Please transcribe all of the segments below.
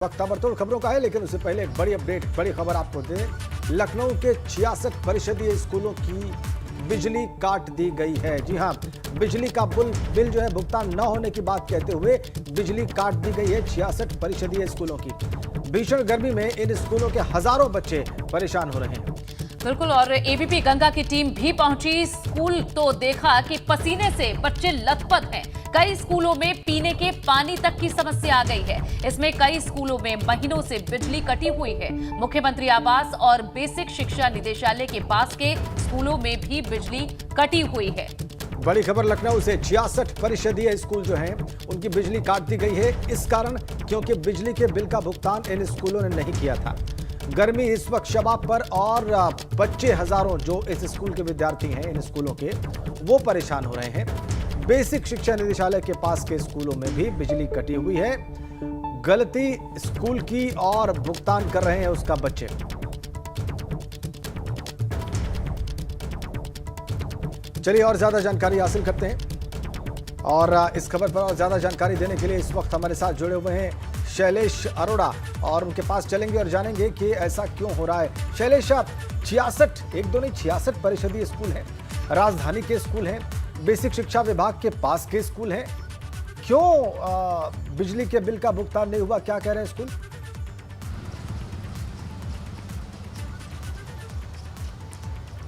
वक्त ताबड़तोड़ खबरों का है, लेकिन उससे पहले एक बड़ी अपडेट, बड़ी खबर आपको दें। लखनऊ के 66 परिषदीय स्कूलों की बिजली काट दी गई है। जी हां, बिजली का बिल जो है भुगतान न होने की बात कहते हुए बिजली काट दी गई है 66 परिषदीय स्कूलों की। भीषण गर्मी में इन स्कूलों के हजारों बच्चे परेशान हो रहे हैं। बिल्कुल, और एबीपी गंगा की टीम भी पहुंची स्कूल तो देखा कि पसीने से बच्चे लथपथ हैं। कई स्कूलों में पीने के पानी तक की समस्या आ गई है। इसमें कई स्कूलों में महीनों से बिजली कटी हुई है। मुख्यमंत्री आवास और बेसिक शिक्षा निदेशालय के पास के स्कूलों में भी बिजली कटी हुई है। बड़ी खबर लखनऊ से, 66 परिषदीय स्कूल जो हैं उनकी बिजली काट दी गई है। इस कारण क्योंकि बिजली के बिल का भुगतान इन स्कूलों ने नहीं किया था। गर्मी इस वक्त शबाब पर और बच्चे हजारों जो इस स्कूल के विद्यार्थी हैं इन स्कूलों के, वो परेशान हो रहे हैं। बेसिक शिक्षा निदेशालय के पास के स्कूलों में भी बिजली कटी हुई है। गलती स्कूल की और भुगतान कर रहे हैं उसका बच्चे। चलिए और ज्यादा जानकारी हासिल करते हैं, और इस खबर पर और ज्यादा जानकारी देने के लिए इस वक्त हमारे साथ जुड़े हुए हैं शैलेश अरोड़ा, और उनके पास चलेंगे और जानेंगे कि ऐसा क्यों हो रहा है। शैलेश, 66 एक दो नहीं 66 परिषदीय स्कूल हैं, राजधानी के स्कूल हैं, बेसिक शिक्षा विभाग के पास के स्कूल हैं, क्यों बिजली के बिल का भुगतान नहीं हुआ, क्या कह रहे हैं स्कूल?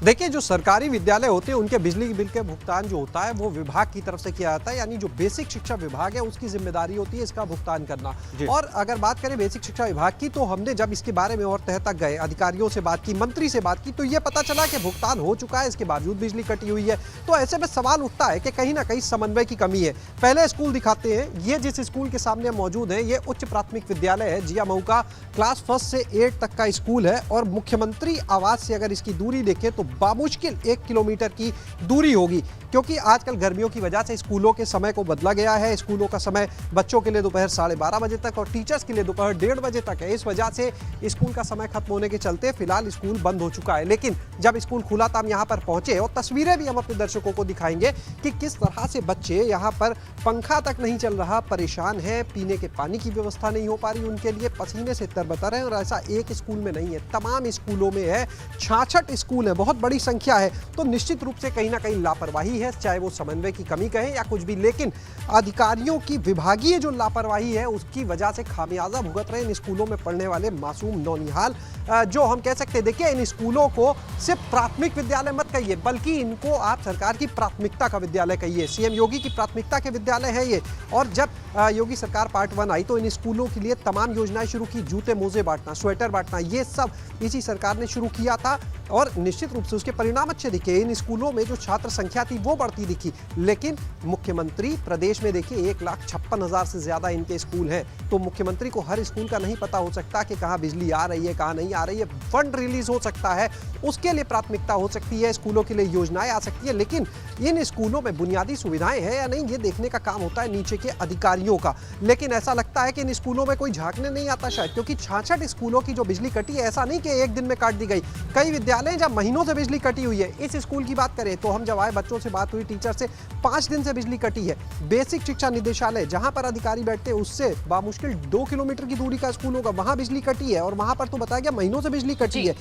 देखिए, जो सरकारी विद्यालय होते हैं उनके बिजली के बिल के भुगतान जो होता है वो विभाग की तरफ से किया जाता है, यानी जो बेसिक शिक्षा विभाग है उसकी जिम्मेदारी होती है इसका भुगतान करना। और अगर बात करें बेसिक शिक्षा विभाग की, तो हमने जब इसके बारे में और तह तक गए, अधिकारियों से बात की, मंत्री से बात की, तो ये पता चला कि भुगतान हो चुका है, इसके बावजूद बिजली कटी हुई है। तो ऐसे में सवाल उठता है कि कहीं ना कहीं समन्वय की कमी है। पहले स्कूल दिखाते हैं, ये जिस स्कूल के सामने मौजूद है ये उच्च प्राथमिक विद्यालय है, जिया मऊ का क्लास 1 से 8 तक का स्कूल है, और मुख्यमंत्री आवास से अगर इसकी दूरी देखें तो बामुश्किल 1 किलोमीटर की दूरी होगी, क्योंकि आजकल गर्मियों की वजह से स्कूलों के समय को बदला गया है। स्कूलों का समय बच्चों के लिए दोपहर 12:30 बजे तक और टीचर्स के लिए दोपहर 1:30 बजे तक है। इस वजह से स्कूल का समय खत्म होने के चलते फिलहाल स्कूल बंद हो चुका है। लेकिन जब स्कूल खुला तो हम यहाँ पर पहुंचे, और तस्वीरें भी हम अपने दर्शकों को दिखाएंगे कि किस तरह से बच्चे यहाँ पर, पंखा तक नहीं चल रहा, परेशान है, पीने के पानी की व्यवस्था नहीं हो पा रही उनके लिए, पसीने से तरबतर है। और ऐसा एक स्कूल में नहीं है, तमाम स्कूलों में है। 66 स्कूल है, बहुत बड़ी संख्या है। तो निश्चित रूप से कहीं ना कहीं लापरवाही है, चाहे वो समन्वय की कमी कहें या कुछ भी, लेकिन अधिकारियों की विभागीय जो लापरवाही है उसकी वजह से खामियाजा भुगत रहे इन स्कूलों में पढ़ने वाले मासूम नौनिहाल, जो हम कह सकते हैं। देखिए, इन स्कूलों को सिर्फ प्राथमिक विद्यालय मत कहिए, बल्कि इनको आप सरकार की प्राथमिकता का विद्यालय कहिए। सीएम योगी की प्राथमिकता के विद्यालय है ये। और जब योगी सरकार पार्ट 1 आई तो इन स्कूलों के लिए तमाम योजनाएं शुरू की, जूते मोजे बांटना, स्वेटर बांटना, ये सब इसी सरकार ने शुरू किया था, और निश्चित रूप से उसके परिणाम अच्छे दिखे। इन स्कूलों में जो छात्र संख्या थी वो बढ़ती दिखी। लेकिन मुख्यमंत्री, प्रदेश में देखिए 1,56,000 से ज्यादा इनके स्कूल हैं, तो मुख्यमंत्री को हर स्कूल का नहीं पता हो सकता कि कहाँ बिजली आ रही है, कहाँ नहीं आ रही है। फंड रिलीज हो सकता है, उसके लिए प्राथमिकता हो सकती है, स्कूलों के लिए योजनाएं आ सकती है, लेकिन इन स्कूलों में बुनियादी सुविधाएं हैं या नहीं, ये देखने का काम होता है नीचे के अधिकारियों का। लेकिन ऐसा लगता है कि इन स्कूलों में कोई झांकने नहीं आता शायद, क्योंकि 66 स्कूलों की जो बिजली कटी है, ऐसा नहीं कि एक दिन में काट दी गई। कई विद्यालय जब महीनों से बिजली कटी हुई है। इस स्कूल की बात करें तो हम जब आए, बच्चों से बात हुई, टीचर से, 5 दिन से बिजली कटी है। बेसिक शिक्षा निदेशालय जहां पर अधिकारी बैठते हैं उससे बामुश्किल 2 किलोमीटर की दूरी का स्कूल होगा, वहां बिजली कटी है, और वहां पर तो बताया गया महीनों से बिजली कटी है।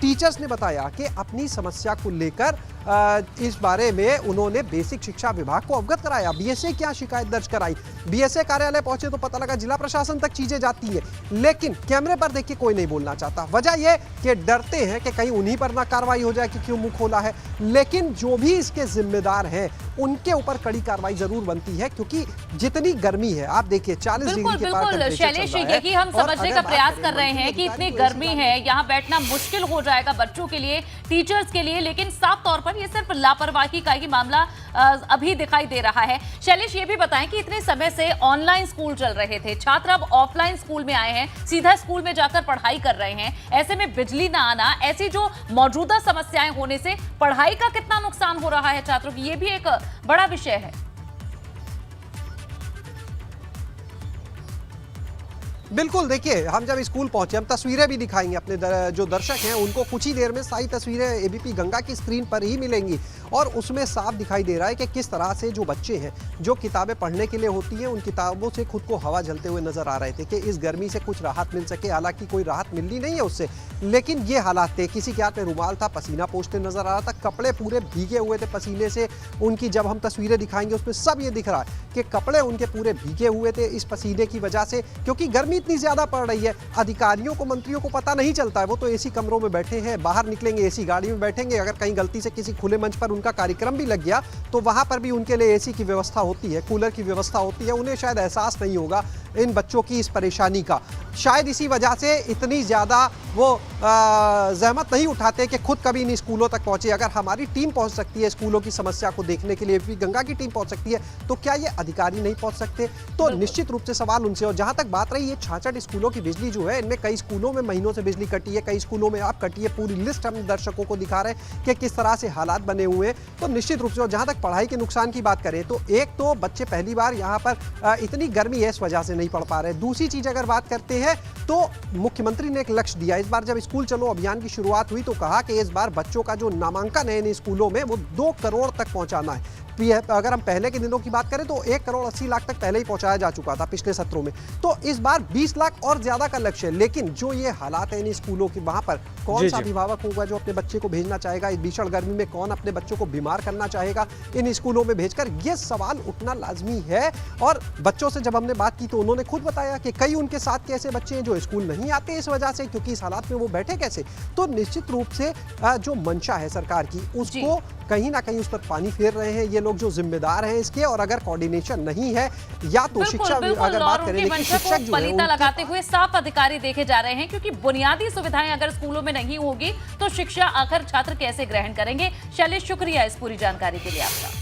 टीचर्स ने बताया कि अपनी समस्या को लेकर इस बारे में उन्होंने बेसिक शिक्षा विभाग को अवगत कराया। बीएसए क्या शिकायत दर्ज कराई, बीएसए कार्यालय पहुंचे तो पता लगा जिला प्रशासन तक चीजें जाती हैं, लेकिन कैमरे पर देखिए कोई नहीं बोलना चाहता। वजह यह कि डरते हैं कि कहीं उन्हीं पर ना कार्रवाई हो जाए कि क्यों मुंह खोला है। लेकिन जो भी इसके जिम्मेदार हैं उनके ऊपर कड़ी कार्रवाई जरूर बनती है, क्योंकि जितनी गर्मी है, आप देखिए 40 डिग्री के पार टेंपरेचर शैलेश, यही हम समझने का प्रयास कर रहे हैं कि इतनी गर्मी है, यहाँ बैठना मुश्किल हो जाएगा बच्चों के लिए, टीचर्स के लिए, लेकिन साफ तौर पर ये सिर्फ लापरवाही का ही मामला अभी दिखाई दे रहा है। शैलेश, ये भी बताएं कि इतने समय से ऑनलाइन स्कूल चल रहे थे, छात्र अब ऑफलाइन स्कूल में आए हैं, सीधा स्कूल में जाकर पढ़ाई कर रहे हैं। ऐसे में बिजली ना आना, ऐसी जो मौजूदा समस्याएं होने से पढ़ाई का कितना नुकसान हो रहा है छात्रों की, ये भी एक बड़ा विषय है। बिल्कुल, देखिए हम जब स्कूल पहुंचे, हम तस्वीरें भी दिखाएंगे अपने जो दर्शक हैं उनको कुछ ही देर में सारी तस्वीरें एबीपी गंगा की स्क्रीन पर ही मिलेंगी और उसमें साफ दिखाई दे रहा है कि किस तरह से जो बच्चे हैं जो किताबें पढ़ने के लिए होती हैं उन किताबों से खुद को हवा झलते हुए नजर आ रहे थे कि इस गर्मी से कुछ राहत मिल सके। हालांकि कोई राहत मिलनी नहीं है उससे, लेकिन ये हालात थे। किसी के हाथ में रुमाल था, पसीना पोंछते नजर आ रहा था, कपड़े पूरे भीगे हुए थे पसीने से उनकी। जब हम तस्वीरें दिखाएंगे उसमें सब ये दिख रहा है कि कपड़े उनके पूरे भीगे हुए थे इस पसीने की वजह से, क्योंकि गर्मी इतनी ज्यादा पड़ रही है। अधिकारियों को, मंत्रियों को पता नहीं चलता है, वो तो एसी कमरों में बैठे हैं, बाहर निकलेंगे एसी गाड़ी में बैठेंगे। अगर कहीं गलती से किसी खुले मंच पर उनका कार्यक्रम भी लग गया तो वहां पर भी उनके लिए एसी की व्यवस्था होती है, कूलर की व्यवस्था होती है। उन्हें शायद एहसास नहीं होगा इन बच्चों की इस परेशानी का। शायद इसी वजह से इतनी ज़्यादा वो जहमत नहीं उठाते कि खुद कभी इन स्कूलों तक पहुंचे। अगर हमारी टीम पहुंच सकती है स्कूलों की समस्या को देखने के लिए, गंगा की टीम पहुंच सकती है, तो क्या ये अधिकारी नहीं पहुंच सकते? तो निश्चित रूप से सवाल उनसे। और जहां तक बात रही ये 66 स्कूलों की बिजली जो है, इनमें कई स्कूलों में महीनों से बिजली कटी है, कई स्कूलों में आप कटी है। पूरी लिस्ट हम दर्शकों को दिखा रहे हैं कि किस तरह से हालात बने हुए हैं। तो निश्चित रूप से, और जहां तक पढ़ाई के नुकसान की बात करें तो एक तो बच्चे पहली बार यहाँ पर इतनी गर्मी है इस वजह से नहीं पढ़ पा रहे। दूसरी चीज अगर बात करते हैं तो मुख्यमंत्री ने एक लक्ष्य दिया। इस बार जब स्कूल चलो अभियान की शुरुआत हुई तो कहा कि इस बार बच्चों का जो नामांकन है इन स्कूलों में वो 2 करोड़ तक पहुंचाना है। अगर हम पहले के दिनों की बात करें तो 1 करोड़ 80 लाख तक पहले ही पहुंचाया जा चुका था पिछले सत्रों में। तो इस बार 20 लाख और ज्यादा का लक्ष्य है। लेकिन जो ये हालात है इन स्कूलों के, वहां पर कौन सा अभिभावक होगा जो अपने बच्चे को भेजना चाहेगा इस भीषण गर्मी में? कौन अपने बच्चों को बीमार करना चाहेगा इन स्कूलों में भेजकर? ये सवाल उठना लाजमी है। और बच्चों से जब हमने बात की तो उन्होंने खुद बताया कि कई उनके साथ कैसे बच्चे हैं जो स्कूल नहीं आते इस वजह से, क्योंकि इस हालात में वो बैठे कैसे। तो निश्चित रूप से जो मंशा है सरकार की, उसको कहीं ना कहीं उस पर पानी फेर रहे हैं ये लोग जो जिम्मेदार हैं इसके। और अगर कोऑर्डिनेशन नहीं है या तो शिक्षा, अगर बात करें शिक्षक जो पलीता लगाते हुए साफ अधिकारी देखे जा रहे हैं, क्योंकि बुनियादी सुविधाएं अगर स्कूलों में नहीं होगी तो शिक्षा आखिर छात्र कैसे ग्रहण करेंगे। शैलेश, शुक्रिया इस पूरी जानकारी के लिए आपका।